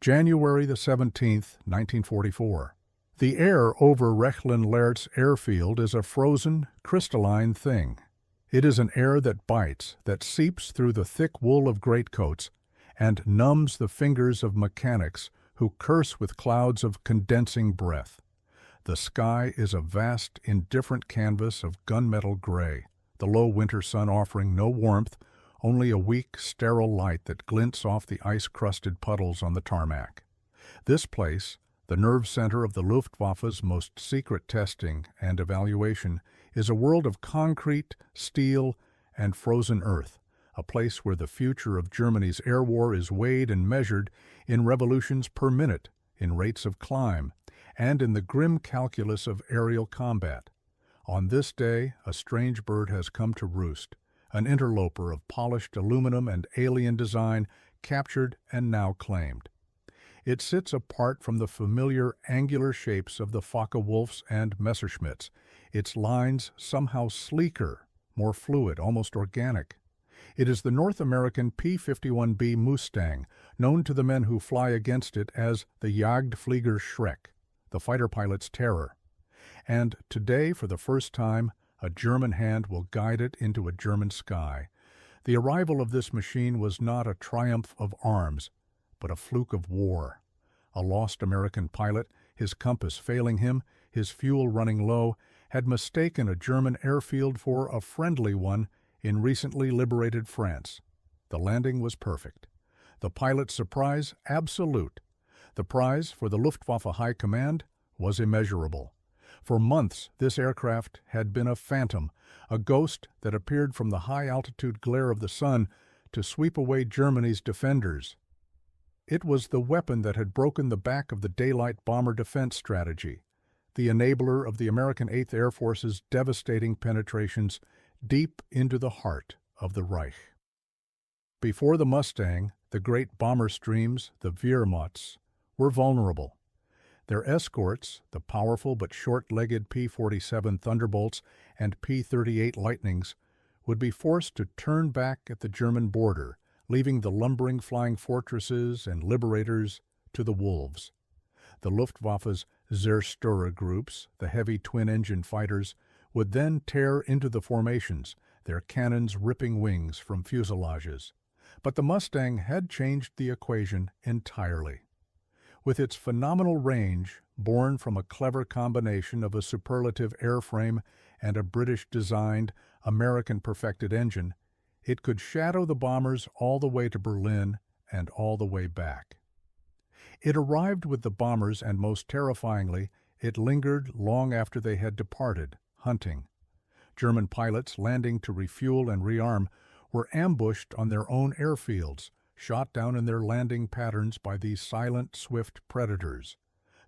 January the 17th, 1944. The air over Rechlin-Lertz airfield is a frozen, crystalline thing. It is an air that bites, that seeps through the thick wool of greatcoats, and numbs the fingers of mechanics who curse with clouds of condensing breath. The sky is a vast, indifferent canvas of gunmetal gray, the low winter sun offering no warmth, only a weak, sterile light that glints off the ice-crusted puddles on the tarmac. This place, the nerve center of the Luftwaffe's most secret testing and evaluation, is a world of concrete, steel, and frozen earth, a place where the future of Germany's air war is weighed and measured in revolutions per minute, in rates of climb, and in the grim calculus of aerial combat. On this day, a strange bird has come to roost, an interloper of polished aluminum and alien design, captured and now claimed. It sits apart from the familiar angular shapes of the Focke-Wulfs and Messerschmitts, its lines somehow sleeker, more fluid, almost organic. It is the North American P-51B Mustang, known to the men who fly against it as the Jagdflieger Schreck, the fighter pilot's terror. And today, for the first time, a German hand will guide it into a German sky. The arrival of this machine was not a triumph of arms, but a fluke of war. A lost American pilot, his compass failing him, his fuel running low, had mistaken a German airfield for a friendly one in recently liberated France. The landing was perfect. The pilot's surprise absolute. The prize for the Luftwaffe High Command was immeasurable. For months, this aircraft had been a phantom, a ghost that appeared from the high-altitude glare of the sun to sweep away Germany's defenders. It was the weapon that had broken the back of the daylight bomber defense strategy, the enabler of the American 8th Air Force's devastating penetrations deep into the heart of the Reich. Before the Mustang, the great bomber streams, the Wehrmachts, were vulnerable. Their escorts, the powerful but short-legged P-47 Thunderbolts and P-38 Lightnings, would be forced to turn back at the German border, leaving the lumbering flying fortresses and liberators to the wolves. The Luftwaffe's Zerstörer groups, the heavy twin-engine fighters, would then tear into the formations, their cannons ripping wings from fuselages. But the Mustang had changed the equation entirely. With its phenomenal range, born from a clever combination of a superlative airframe and a British-designed, American-perfected engine, it could shadow the bombers all the way to Berlin and all the way back. It arrived with the bombers, and most terrifyingly, it lingered long after they had departed, hunting. German pilots landing to refuel and rearm were ambushed on their own airfields, shot down in their landing patterns by these silent, swift predators.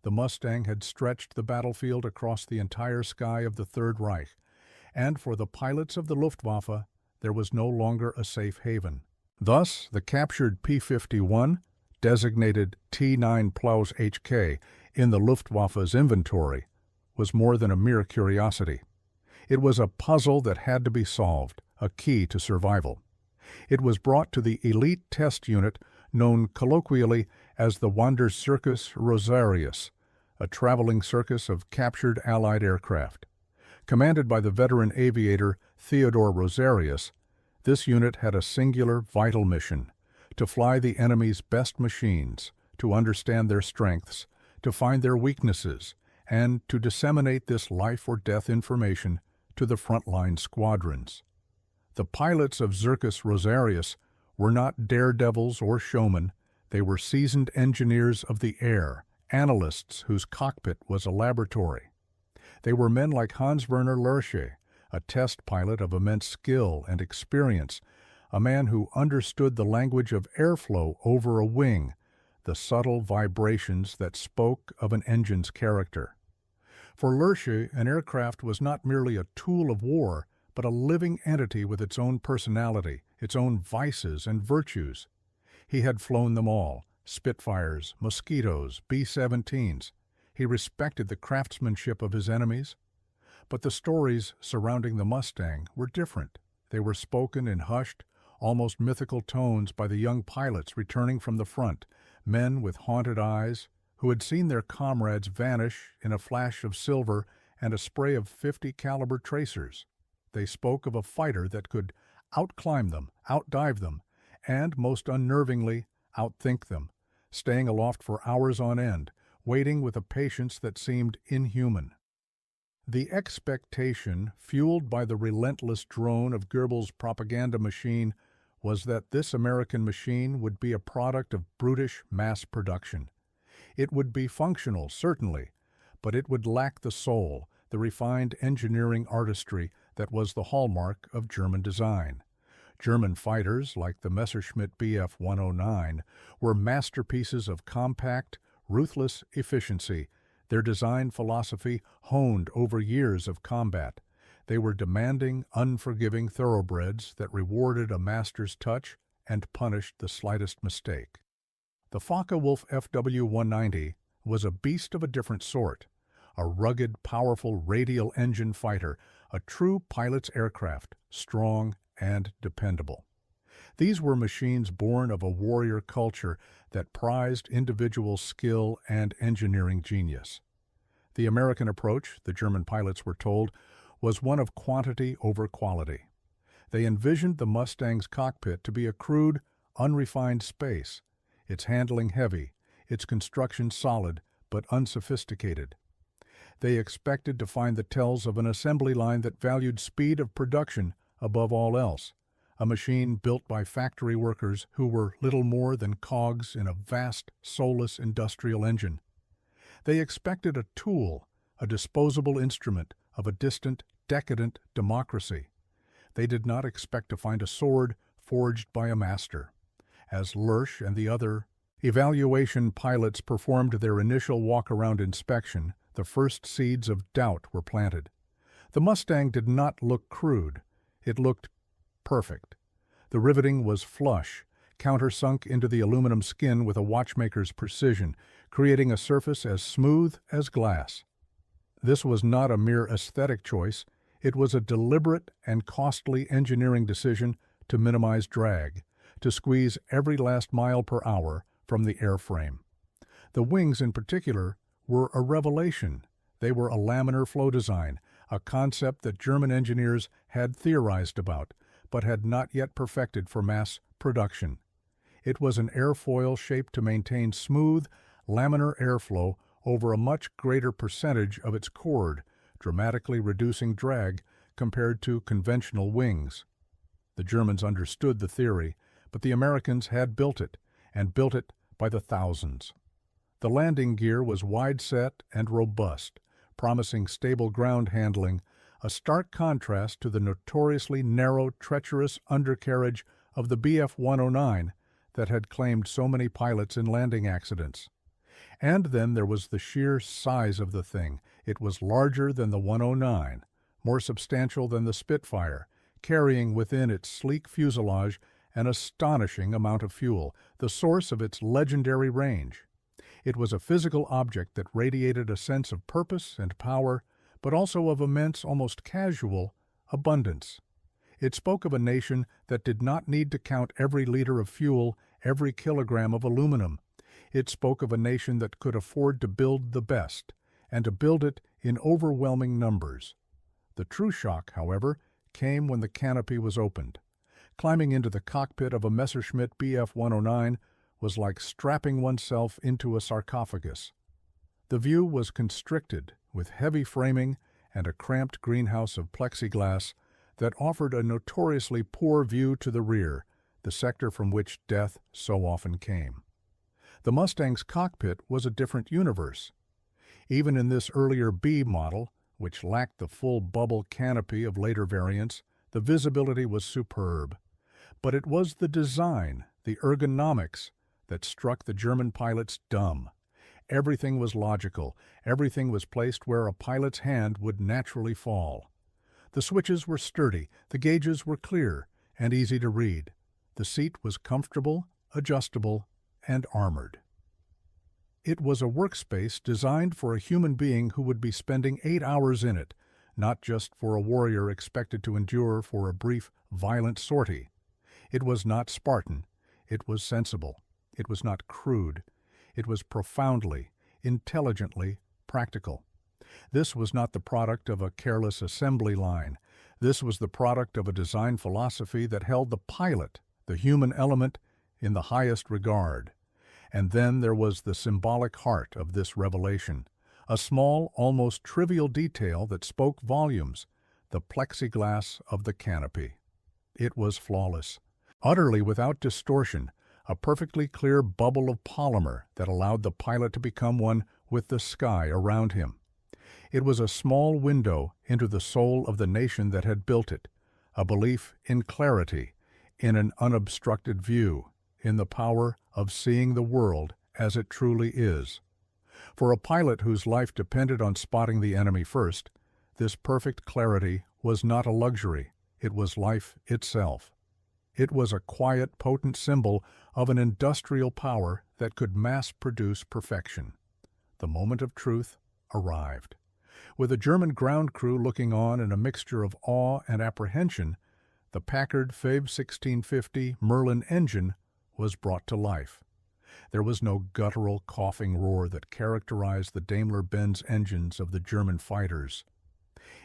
The Mustang had stretched the battlefield across the entire sky of the Third Reich, and for the pilots of the Luftwaffe, there was no longer a safe haven. Thus, the captured P-51, designated T-9 Plaus HK in the Luftwaffe's inventory, was more than a mere curiosity. It was a puzzle that had to be solved, a key to survival. It was brought to the elite test unit known colloquially as the Wandercircus Rosarius, a traveling circus of captured Allied aircraft. Commanded by the veteran aviator Theodore Rosarius, this unit had a singular, vital mission: to fly the enemy's best machines, to understand their strengths, to find their weaknesses, and to disseminate this life-or-death information to the frontline squadrons. The pilots of Circus Rosarius were not daredevils or showmen. They were seasoned engineers of the air, analysts whose cockpit was a laboratory. They were men like Hans-Werner Lerche, a test pilot of immense skill and experience, a man who understood the language of airflow over a wing, the subtle vibrations that spoke of an engine's character. For Lerche, an aircraft was not merely a tool of war, but a living entity with its own personality, its own vices and virtues. He had flown them all: Spitfires, Mosquitoes, B-17s. He respected the craftsmanship of his enemies. But the stories surrounding the Mustang were different. They were spoken in hushed, almost mythical tones by the young pilots returning from the front, men with haunted eyes who had seen their comrades vanish in a flash of silver and a spray of 50 caliber tracers. They spoke of a fighter that could outclimb them, outdive them, and, most unnervingly, outthink them, staying aloft for hours on end, waiting with a patience that seemed inhuman. The expectation, fueled by the relentless drone of Goebbels' propaganda machine, was that this American machine would be a product of brutish mass production. It would be functional, certainly, but it would lack the soul, the refined engineering artistry that was the hallmark of German design. German fighters, like the Messerschmitt Bf-109, were masterpieces of compact, ruthless efficiency, their design philosophy honed over years of combat. They were demanding, unforgiving thoroughbreds that rewarded a master's touch and punished the slightest mistake. The Focke-Wulf FW-190 was a beast of a different sort, a rugged, powerful radial engine fighter, a true pilot's aircraft, strong and dependable. These were machines born of a warrior culture that prized individual skill and engineering genius. The American approach, the German pilots were told, was one of quantity over quality. They envisioned the Mustang's cockpit to be a crude, unrefined space, its handling heavy, its construction solid but unsophisticated. They expected to find the tells of an assembly line that valued speed of production above all else, a machine built by factory workers who were little more than cogs in a vast, soulless industrial engine. They expected a tool, a disposable instrument of a distant, decadent democracy. They did not expect to find a sword forged by a master. As Lersch and the other evaluation pilots performed their initial walk-around inspection, the first seeds of doubt were planted. The Mustang did not look crude. It looked perfect. The riveting was flush, countersunk into the aluminum skin with a watchmaker's precision, creating a surface as smooth as glass. This was not a mere aesthetic choice. It was a deliberate and costly engineering decision to minimize drag, to squeeze every last mile per hour from the airframe. The wings, in particular, were a revelation. They were a laminar flow design, a concept that German engineers had theorized about, but had not yet perfected for mass production. It was an airfoil shaped to maintain smooth, laminar airflow over a much greater percentage of its chord, dramatically reducing drag compared to conventional wings. The Germans understood the theory, but the Americans had built it, and built it by the thousands. The landing gear was wide-set and robust, promising stable ground handling, a stark contrast to the notoriously narrow, treacherous undercarriage of the Bf-109 that had claimed so many pilots in landing accidents. And then there was the sheer size of the thing. It was larger than the 109, more substantial than the Spitfire, carrying within its sleek fuselage an astonishing amount of fuel, the source of its legendary range. It was a physical object that radiated a sense of purpose and power, but also of immense, almost casual, abundance. It spoke of a nation that did not need to count every liter of fuel, every kilogram of aluminum. It spoke of a nation that could afford to build the best, and to build it in overwhelming numbers. The true shock, however, came when the canopy was opened. Climbing into the cockpit of a Messerschmitt Bf-109 was like strapping oneself into a sarcophagus. The view was constricted, with heavy framing and a cramped greenhouse of plexiglass that offered a notoriously poor view to the rear, the sector from which death so often came. The Mustang's cockpit was a different universe. Even in this earlier B model, which lacked the full bubble canopy of later variants, the visibility was superb. But it was the design, the ergonomics, that struck the German pilots dumb. Everything was logical. Everything was placed where a pilot's hand would naturally fall. The switches were sturdy, the gauges were clear and easy to read. The seat was comfortable, adjustable, and armored. It was a workspace designed for a human being who would be spending 8 hours in it, not just for a warrior expected to endure for a brief, violent sortie. It was not Spartan. It was sensible. It was not crude. It was profoundly, intelligently practical. This was not the product of a careless assembly line. This was the product of a design philosophy that held the pilot, the human element, in the highest regard. And then there was the symbolic heart of this revelation, a small, almost trivial detail that spoke volumes, the plexiglass of the canopy. It was flawless, utterly without distortion, a perfectly clear bubble of polymer that allowed the pilot to become one with the sky around him. It was a small window into the soul of the nation that had built it, a belief in clarity, in an unobstructed view, in the power of seeing the world as it truly is. For a pilot whose life depended on spotting the enemy first, this perfect clarity was not a luxury, it was life itself. It was a quiet, potent symbol of an industrial power that could mass-produce perfection. The moment of truth arrived. With a German ground crew looking on in a mixture of awe and apprehension, the Packard Fabe 1650 Merlin engine was brought to life. There was no guttural, coughing roar that characterized the Daimler-Benz engines of the German fighters.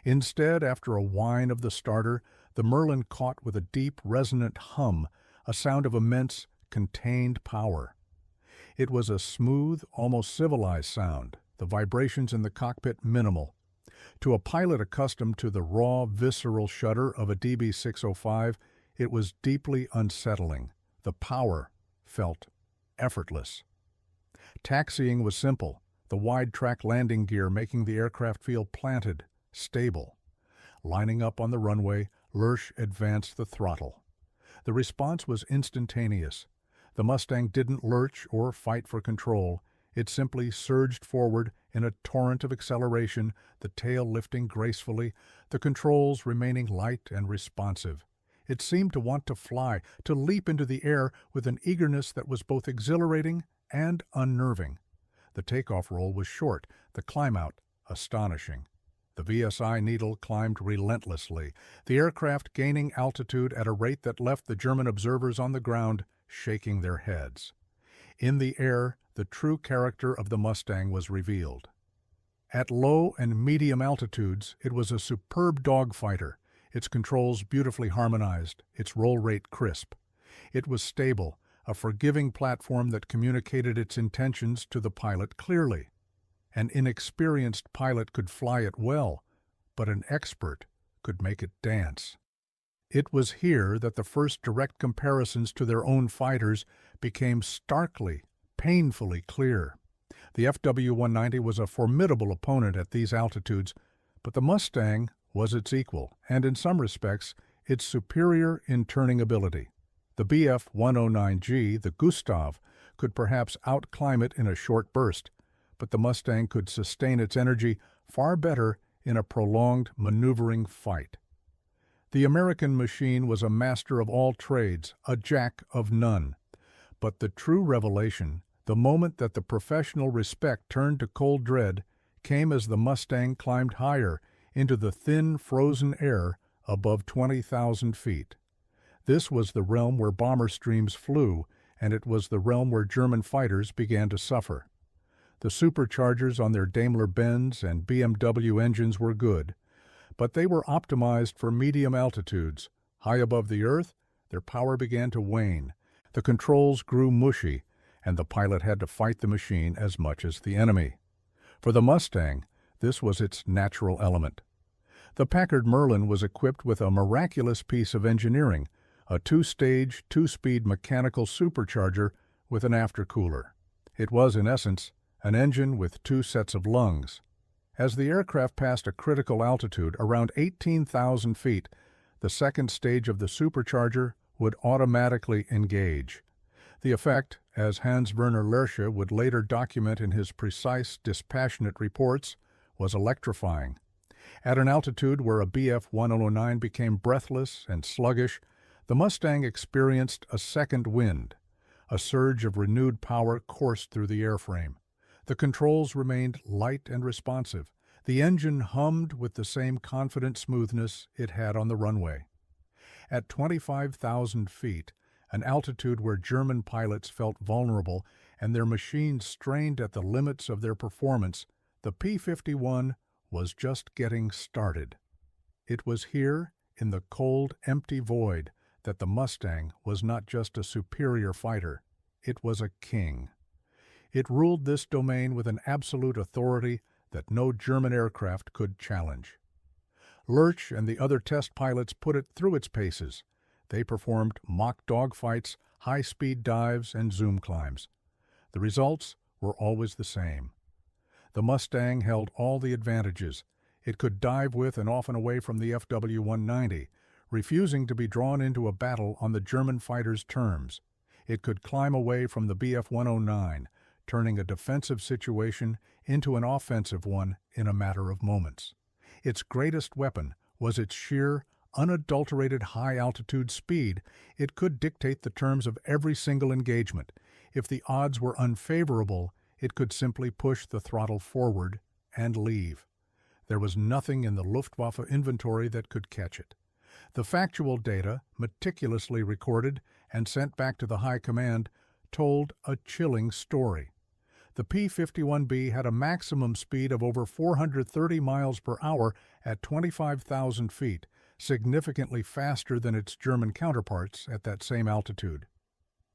Instead, after a whine of the starter, the Merlin caught with a deep, resonant hum, a sound of immense, contained power. It was a smooth, almost civilized sound, the vibrations in the cockpit minimal. To a pilot accustomed to the raw, visceral shudder of a DB605, it was deeply unsettling. The power felt effortless. Taxiing was simple, the wide-track landing gear making the aircraft feel planted, stable. Lining up on the runway, Lersch advanced the throttle. The response was instantaneous. The Mustang didn't lurch or fight for control. It simply surged forward in a torrent of acceleration, the tail lifting gracefully, the controls remaining light and responsive. It seemed to want to fly, to leap into the air with an eagerness that was both exhilarating and unnerving. The takeoff roll was short, the climb-out astonishing. The VSI needle climbed relentlessly, the aircraft gaining altitude at a rate that left the German observers on the ground shaking their heads. In the air, the true character of the Mustang was revealed. At low and medium altitudes, it was a superb dogfighter, its controls beautifully harmonized, its roll rate crisp. It was stable, a forgiving platform that communicated its intentions to the pilot clearly. An inexperienced pilot could fly it well, but an expert could make it dance. It was here that the first direct comparisons to their own fighters became starkly, painfully clear. The FW-190 was a formidable opponent at these altitudes, but the Mustang was its equal, and in some respects, its superior in turning ability. The Bf-109G, the Gustav, could perhaps outclimb it in a short burst, but the Mustang could sustain its energy far better in a prolonged maneuvering fight. The American machine was a master of all trades, a jack of none. But the true revelation, the moment that the professional respect turned to cold dread, came as the Mustang climbed higher into the thin, frozen air above 20,000 feet. This was the realm where bomber streams flew, and it was the realm where German fighters began to suffer. The superchargers on their Daimler-Benz and BMW engines were good, but they were optimized for medium altitudes. High above the earth, their power began to wane. The controls grew mushy, and the pilot had to fight the machine as much as the enemy. For the Mustang, this was its natural element. The Packard Merlin was equipped with a miraculous piece of engineering, a two-stage, two-speed mechanical supercharger with an aftercooler. It was, in essence, an engine with two sets of lungs. As the aircraft passed a critical altitude, around 18,000 feet, the second stage of the supercharger would automatically engage. The effect, as Hans-Werner Lerche would later document in his precise, dispassionate reports, was electrifying. At an altitude where a Bf-109 became breathless and sluggish, the Mustang experienced a second wind. A surge of renewed power coursed through the airframe. The controls remained light and responsive. The engine hummed with the same confident smoothness it had on the runway. At 25,000 feet, an altitude where German pilots felt vulnerable and their machines strained at the limits of their performance, the P-51 was just getting started. It was here, in the cold, empty void, that the Mustang was not just a superior fighter, it was a king. It ruled this domain with an absolute authority that no German aircraft could challenge. Lurch and the other test pilots put it through its paces. They performed mock dogfights, high-speed dives, and zoom climbs. The results were always the same. The Mustang held all the advantages. It could dive with and often away from the FW-190, refusing to be drawn into a battle on the German fighter's terms. It could climb away from the Bf-109, turning a defensive situation into an offensive one in a matter of moments. Its greatest weapon was its sheer, unadulterated high-altitude speed. It could dictate the terms of every single engagement. If the odds were unfavorable, it could simply push the throttle forward and leave. There was nothing in the Luftwaffe inventory that could catch it. The factual data, meticulously recorded and sent back to the High Command, told a chilling story. The P-51B had a maximum speed of over 430 miles per hour at 25,000 feet, significantly faster than its German counterparts at that same altitude.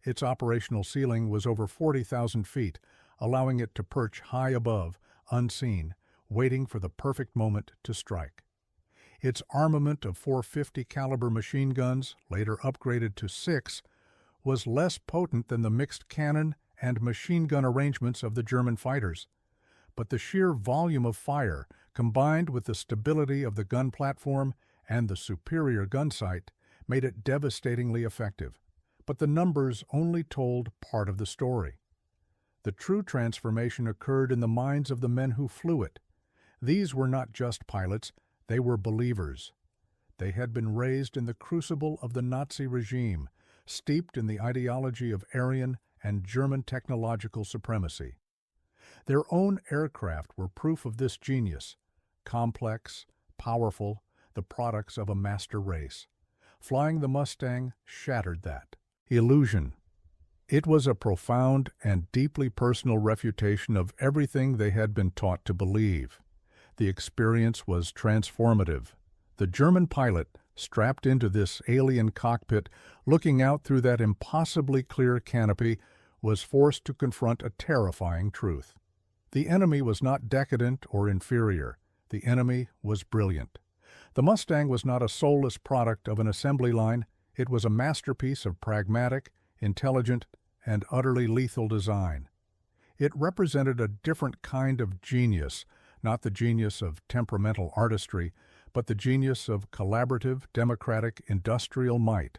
Its operational ceiling was over 40,000 feet, allowing it to perch high above, unseen, waiting for the perfect moment to strike. Its armament of 450 caliber machine guns, later upgraded to 6, was less potent than the mixed cannon and machine gun arrangements of the German fighters. But the sheer volume of fire, combined with the stability of the gun platform and the superior gun sight, made it devastatingly effective. But the numbers only told part of the story. The true transformation occurred in the minds of the men who flew it. These were not just pilots, they were believers. They had been raised in the crucible of the Nazi regime, steeped in the ideology of Aryan and German technological supremacy. Their own aircraft were proof of this genius, complex, powerful, the products of a master race. Flying the Mustang shattered that illusion. It was a profound and deeply personal refutation of everything they had been taught to believe. The experience was transformative. The German pilot, strapped into this alien cockpit, looking out through that impossibly clear canopy, was forced to confront a terrifying truth. The enemy was not decadent or inferior. The enemy was brilliant. The Mustang was not a soulless product of an assembly line. It was a masterpiece of pragmatic, intelligent, and utterly lethal design. It represented a different kind of genius, not the genius of temperamental artistry, but the genius of collaborative, democratic, industrial might.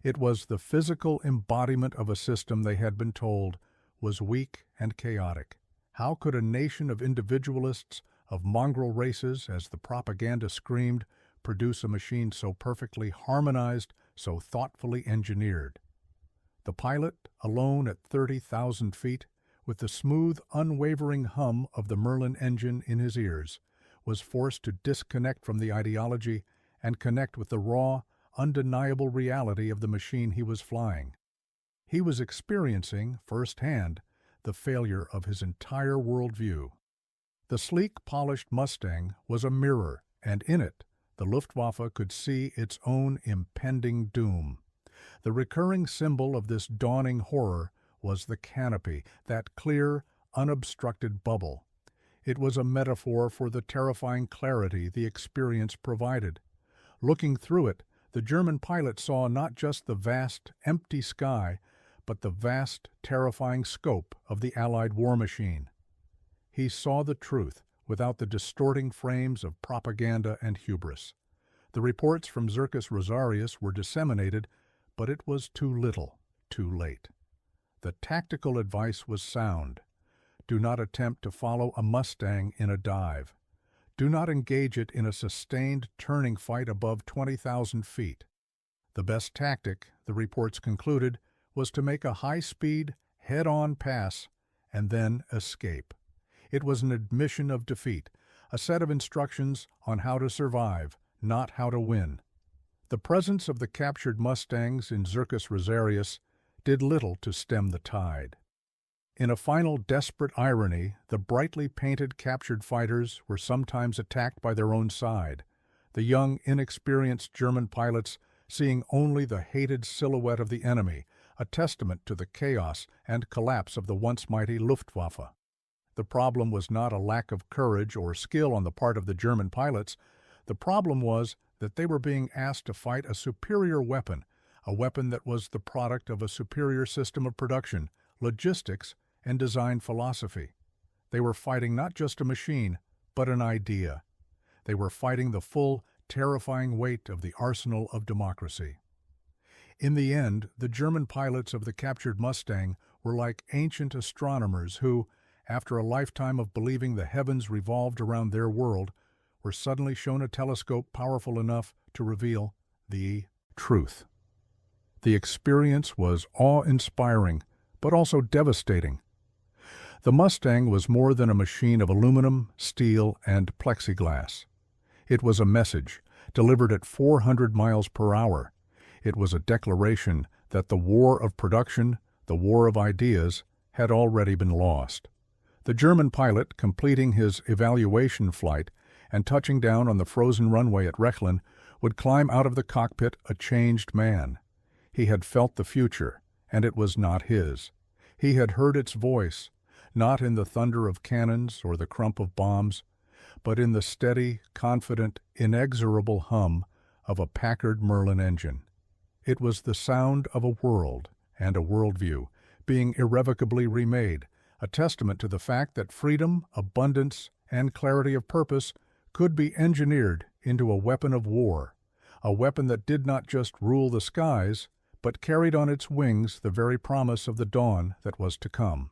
It was the physical embodiment of a system they had been told was weak and chaotic. How could a nation of individualists, of mongrel races, as the propaganda screamed, produce a machine so perfectly harmonized, so thoughtfully engineered? The pilot, alone at 30,000 feet, with the smooth, unwavering hum of the Merlin engine in his ears, was forced to disconnect from the ideology and connect with the raw, undeniable reality of the machine he was flying. He was experiencing, firsthand, the failure of his entire worldview. The sleek, polished Mustang was a mirror, and in it, the Luftwaffe could see its own impending doom. The recurring symbol of this dawning horror was the canopy, that clear, unobstructed bubble. It was a metaphor for the terrifying clarity the experience provided. Looking through it, the German pilot saw not just the vast, empty sky, but the vast, terrifying scope of the Allied war machine. He saw the truth without the distorting frames of propaganda and hubris. The reports from Circus Rosarius were disseminated, but it was too little, too late. The tactical advice was sound. Do not attempt to follow a Mustang in a dive. Do not engage it in a sustained turning fight above 20,000 feet. The best tactic, the reports concluded, was to make a high-speed, head-on pass and then escape. It was an admission of defeat, a set of instructions on how to survive, not how to win. The presence of the captured Mustangs in Circus Rosarius did little to stem the tide. In a final desperate irony, the brightly painted captured fighters were sometimes attacked by their own side, the young, inexperienced German pilots seeing only the hated silhouette of the enemy, a testament to the chaos and collapse of the once mighty Luftwaffe. The problem was not a lack of courage or skill on the part of the German pilots. The problem was that they were being asked to fight a superior weapon, a weapon that was the product of a superior system of production, logistics, and design philosophy. They were fighting not just a machine, but an idea. They were fighting the full, terrifying weight of the arsenal of democracy. In the end, the German pilots of the captured Mustang were like ancient astronomers who, after a lifetime of believing the heavens revolved around their world, were suddenly shown a telescope powerful enough to reveal the truth. The experience was awe-inspiring, but also devastating. The Mustang was more than a machine of aluminum, steel, and plexiglass. It was a message, delivered at 400 miles per hour. It was a declaration that the war of production, the war of ideas, had already been lost. The German pilot, completing his evaluation flight and touching down on the frozen runway at Rechlin, would climb out of the cockpit a changed man. He had felt the future, and it was not his. He had heard its voice, not in the thunder of cannons or the crump of bombs, but in the steady, confident, inexorable hum of a Packard Merlin engine. It was the sound of a world and a worldview being irrevocably remade, a testament to the fact that freedom, abundance, and clarity of purpose could be engineered into a weapon of war, a weapon that did not just rule the skies, but carried on its wings the very promise of the dawn that was to come.